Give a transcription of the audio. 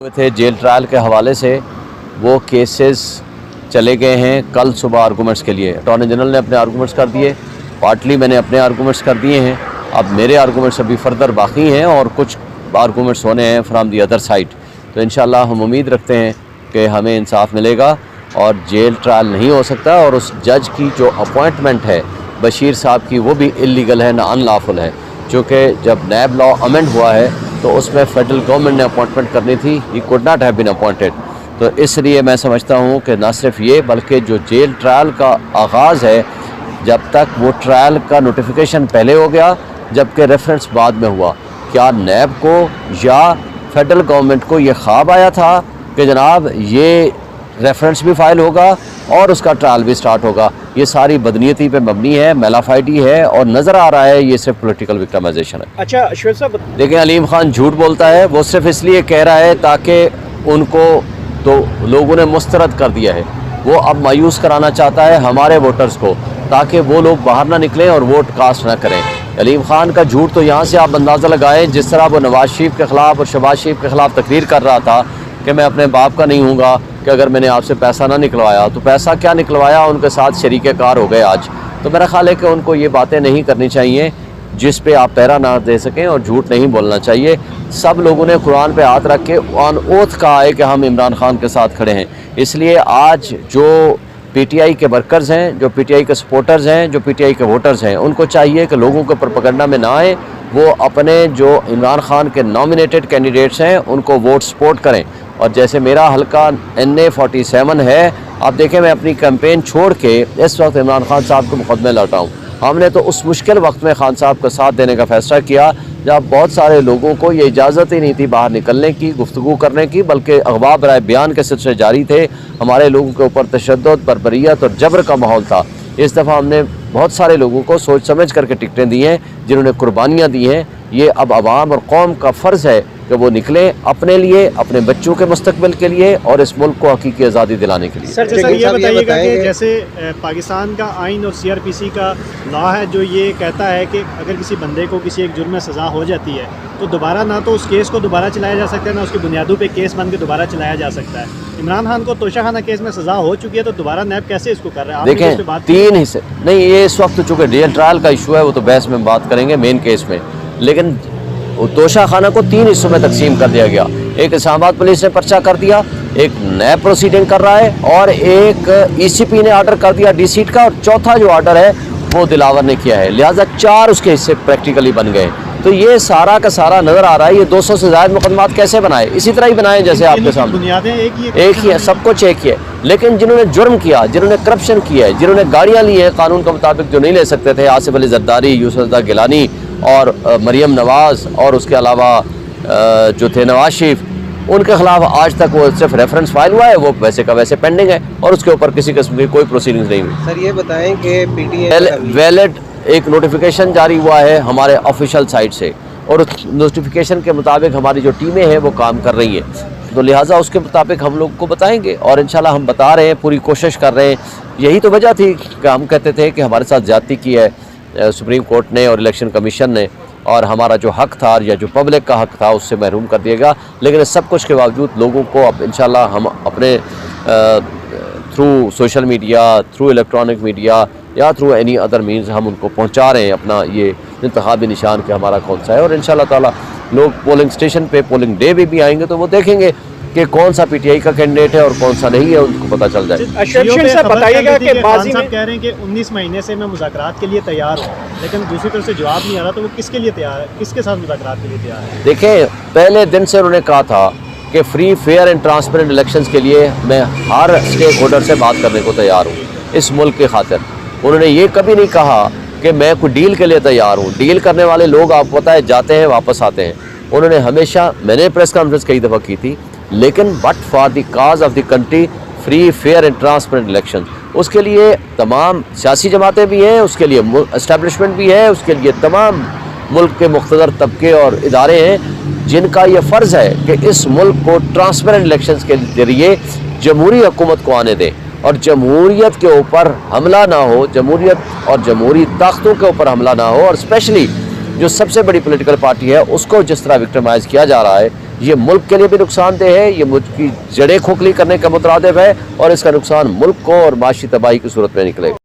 تھے jail trial के हवाले से वो केसेस चले गए हैं कल सुबह आर्गूमेंट्स के लिए। अटॉर्नी जनरल ने अपने आर्गूमेंट्स कर दिए, पार्टली मैंने अपने आर्गूमेंट्स कर दिए हैं। अब मेरे आर्गूमेंट्स अभी फर्दर बाकी हैं और कुछ आर्गूमेंट्स होने हैं फ्राम दी अदर साइड। तो इंशाल्लाह हम उम्मीद रखते हैं कि हमें इंसाफ मिलेगा और जेल ट्रायल नहीं हो सकता। और उस जज की जो अपॉइंटमेंट है बशीर साहब की, वो भी इलीगल है, ना अनलॉफुल है। चूँकि जब नैब लॉ अमेंड हुआ है तो उसमें फेडरल गवर्नमेंट ने अपॉइंटमेंट करनी थी, he could not have been appointed. तो इसलिए मैं समझता हूँ कि ना सिर्फ ये बल्कि जो जेल ट्रायल का आगाज़ है, जब तक वो ट्रायल का नोटिफिकेशन पहले हो गया जबकि रेफरेंस बाद में हुआ। क्या नैब को या फेडरल गवर्नमेंट को ये ख्वाब आया था कि जनाब ये रेफरेंस भी फ़ाइल होगा और उसका ट्रायल भी स्टार्ट होगा? ये सारी बदनीयती पे मबनी है, मेलाफाइडी है और नज़र आ रहा है ये सिर्फ पॉलिटिकल विक्टिमाइजेशन है। अच्छा अशफाक साहब, देखें अलीम खान झूठ बोलता है, वो सिर्फ इसलिए कह रहा है ताकि उनको तो लोगों ने मुस्तरद कर दिया है। वो अब मायूस कराना चाहता है हमारे वोटर्स को ताकि वो लोग बाहर ना निकलें और वोट कास्ट ना करें। अलीम खान का झूठ तो यहाँ से आप अंदाज़ा लगाएं, जिस तरह वो नवाज शरीफ के ख़िलाफ़ और शहबाज शरीफ के ख़िलाफ़ तकरीर कर रहा था कि मैं अपने बाप का नहीं हूँगा कि अगर मैंने आपसे पैसा ना निकलवाया, तो पैसा क्या निकलवाया, उनके साथ शरीके कार हो गए आज। तो मेरा ख्याल है कि उनको ये बातें नहीं करनी चाहिए जिस पे आप पैरा ना दे सकें और झूठ नहीं बोलना चाहिए। सब लोगों ने कुरान पे हाथ रख के ऑन ओथ कहा है कि हम इमरान खान के साथ खड़े हैं। इसलिए आज जो पीटीआई के वर्कर्स हैं, जो पीटीआई के सपोर्टर्स हैं, जो पीटीआई के वोटर्स हैं, उनको चाहिए कि लोगों के प्रोपेगेंडा में ना आए, वो अपने जो इमरान खान के नॉमिनेटेड कैंडिडेट्स हैं उनको वोट सपोर्ट करें। और जैसे मेरा हल्का NA47 है, आप देखें मैं अपनी कैंपेन छोड़ के इस वक्त इमरान खान साहब को मुकदमे लौटा हूँ। हमने तो उस मुश्किल वक्त में खान साहब का साथ देने का फ़ैसला किया जब बहुत सारे लोगों को ये इजाज़त ही नहीं थी बाहर निकलने की, गुफ्तगू करने की, बल्कि अगवा बराए बयान के सिलसिले जारी थे। हमारे लोगों के ऊपर तशद्दुद, बर्बरियत और जबर का माहौल था। इस दफ़ा हमने बहुत सारे लोगों को सोच समझ करके टिकटें दी हैं, जिन्होंने कुर्बानियाँ दी हैं। ये अब आवाम और कौम का फ़र्ज़ है कि वो निकलें अपने लिए, अपने बच्चों के मुस्तकबिल के लिए और इस मुल्क को हकीकी आज़ादी दिलाने के लिए। सर जैसा ये बताइएगा कि जैसे पाकिस्तान का आइन और CRPC का लॉ है जो ये कहता है कि अगर किसी बंदे को किसी एक जुर्म में सज़ा हो जाती है तो दोबारा ना तो उस केस को दोबारा चलाया जा सकता है, ना उसकी बुनियादों पे केस बन के दोबारा चलाया जा सकता है। इमरान खान को तोशाखाना केस में सज़ा हो चुकी है तो दोबारा नैब कैसे इसको कर रहा है? देखें तीन हिस्से नहीं, ये इस वक्त चूँकि जेल ट्रायल का इशू है वो तो बहस में बात करेंगे मेन केस में, लेकिन तोशाखाना को 3 हिस्सों में तकसीम कर दिया गया। एक इस्लामाबाद पुलिस ने पर्चा कर दिया, एक नैब प्रोसीडिंग कर रहा है और एक ECP ने आर्डर कर दिया DCT का, और चौथा जो आर्डर है वो दिलावर ने किया है। लिहाजा 4 उसके हिस्से प्रैक्टिकली बन गए। तो ये सारा का सारा नज़र आ रहा है। ये 200 से ज़्यादा मुकदमात कैसे बनाए? इसी तरह ही बनाए जैसे आपके सामने बुनियादें एक ही है, सब कुछ एक ही है। लेकिन जिन्होंने जुर्म किया, जिन्होंने करप्शन किया है, जिन्होंने गाड़ियाँ ली हैं कानून के मुताबिक जो नहीं ले सकते थे, आसिफ अली जरदारी, यूसुफ गिलानी और मरियम नवाज़ और उसके अलावा जो थे नवाज शरीफ, उनके खिलाफ आज तक वो सिर्फ रेफरेंस फाइल हुआ है, वो वैसे का वैसे पेंडिंग है और उसके ऊपर किसी किस्म की कोई प्रोसीडिंग्स नहीं हुई। सर ये बताएं कि PTI वैलिड एक नोटिफिकेशन जारी हुआ है हमारे ऑफिशियल साइट से और उस नोटिफिकेशन के मुताबिक हमारी जो टीमें हैं वो काम कर रही हैं। तो लिहाजा उसके मुताबिक हम लोग को बताएंगे और इंशाल्लाह हम बता रहे हैं, पूरी कोशिश कर रहे हैं। यही तो वजह थी कि हम कहते थे कि हमारे साथ ज़्यादती की है सुप्रीम कोर्ट ने और इलेक्शन कमीशन ने, और हमारा जो हक़ था या जो पब्लिक का हक़ था उससे महरूम कर दिएगा। लेकिन इस सब कुछ के बावजूद लोगों को अब इंशाल्लाह हम अपने through social media, through electronic media या थ्रू एनी अदर मीन्स हम उनको पहुंचा रहे हैं अपना ये इंतखाबी निशान कि हमारा कौन सा है। और इंशाल्लाह ताला लोग पोलिंग स्टेशन पे पोलिंग डे भी आएंगे तो वो देखेंगे कि कौन सा PTI का कैंडिडेट है और कौन सा नहीं है, उनको पता चल जाए। बताइएगा कि बाजी में कह रहे हैं कि 19 महीने से मैं मुज़ाकरात के लिए तैयार हूँ, लेकिन दूसरी तरफ से जवाब नहीं आ रहा, तो वो किसके लिए तैयार है, किसके साथ मुज़ाकरात के लिए तैयार है? देखें पहले दिन से उन्होंने कहा था कि free fair and transparent elections के लिए मैं हर स्टेक होल्डर से बात करने को तैयार हूँ इस मुल्क के खातिर। उन्होंने ये कभी नहीं कहा कि मैं कोई डील के लिए तैयार हूँ। डील करने वाले लोग आपको पता है जाते हैं वापस आते हैं। उन्होंने हमेशा, मैंने प्रेस कॉन्फ्रेंस कई दफ़ा की थी, लेकिन but for the cause of the country free fair and transparent election, उसके लिए तमाम सियासी जमातें भी हैं, उसके लिए एस्टेब्लिशमेंट भी है, उसके लिए तमाम मुल्क के मुख्तदर तबके और इदारे हैं जिनका ये फ़र्ज़ है कि इस मुल्क को ट्रांसपेरेंट इलेक्शंस के ज़रिए जमहूरी हुकूमत को आने दें और जमहूरियत के ऊपर हमला ना हो, जमहूरियत और जमहूरी ताकतों के ऊपर हमला ना हो, और स्पेशली जो सबसे बड़ी पॉलिटिकल पार्टी है उसको जिस तरह विक्टिमाइज़ किया जा रहा है یہ ملک کے لیے بھی نقصان دہ ہے، یہ ملک کی جڑیں کھوکھلی کرنے کا مترادف ہے، اور اس کا نقصان ملک کو اور معاشی تباہی کی صورت میں نکلے گا۔